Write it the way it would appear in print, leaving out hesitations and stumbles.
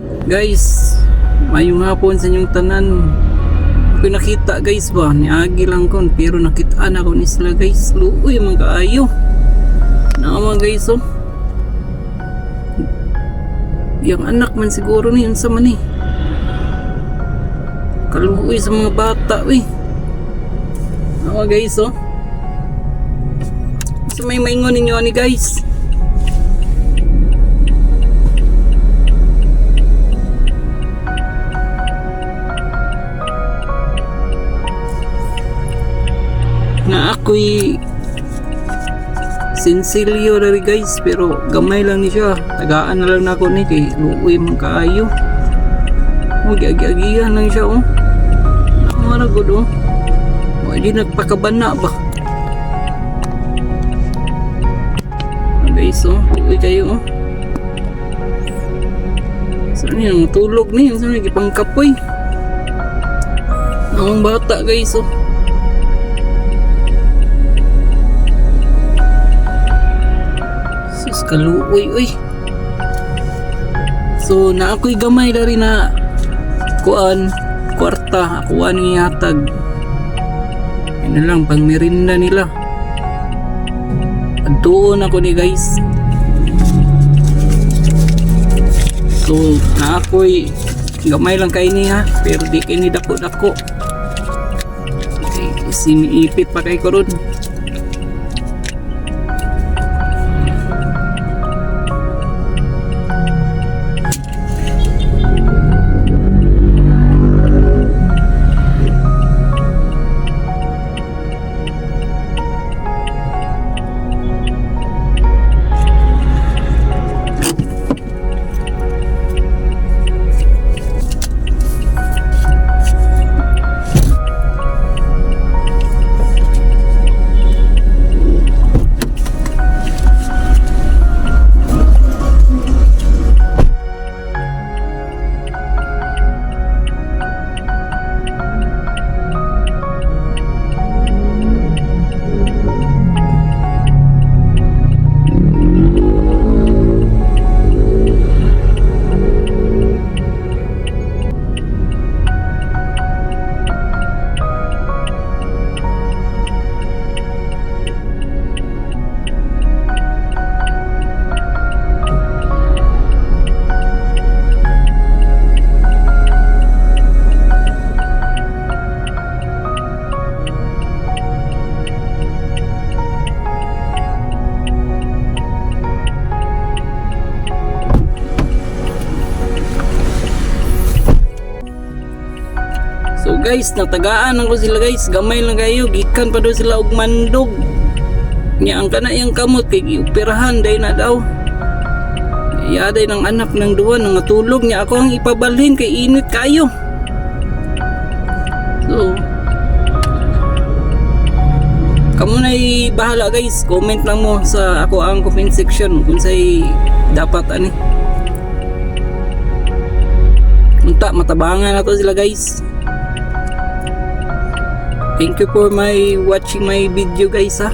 Guys, mayong hapon sa inyong tanan. Ako nakita guys ba, niagi lang kon pero nakitaan ako ni sila guys. Luoy man kaayo. Naama guys oh. Yang anak man siguro ni unsa man ni. Kaluoy sa mga bata we. Naama guys oh. So may maingon ninyo ni guys. Na ako'y sinsilyo dari guys, pero gamay lang ni siya. Tagaan na lang nako ni kay luoy man kaayo. Agi-agihan lang siya oh. Namara gud oh. Di nagpakabana ba? Guys oh, luoy kayo oh. Saan yung tulog ni? Saan yung gipangkapoy? Ang bata guys oh. Kaluoy uy. So na ako'y gamay dari na kuan kwarta ako ani hatag. Ano lang pang merinda nila. Adtuon ako ni guys. So na ako'y gamay lang kay niya pero di kay ni dako-dako. Okay, siniipit pa kay karon. So guys, natagaan ako sila guys. Gamay lang kayo. Gikan pa daw sila og mandog. Nya ang kana yang kamot kay gioperahan day na daw. Yaday ng anak ng duwa nang natulog niya ako ang ipabalhin kay init kayo. So kamo na'y bahala guys. Comment lang mo sa ako ang comment section kung say dapat ani. Unta matabangan na to sila guys. Thank you for watching my video guys ha.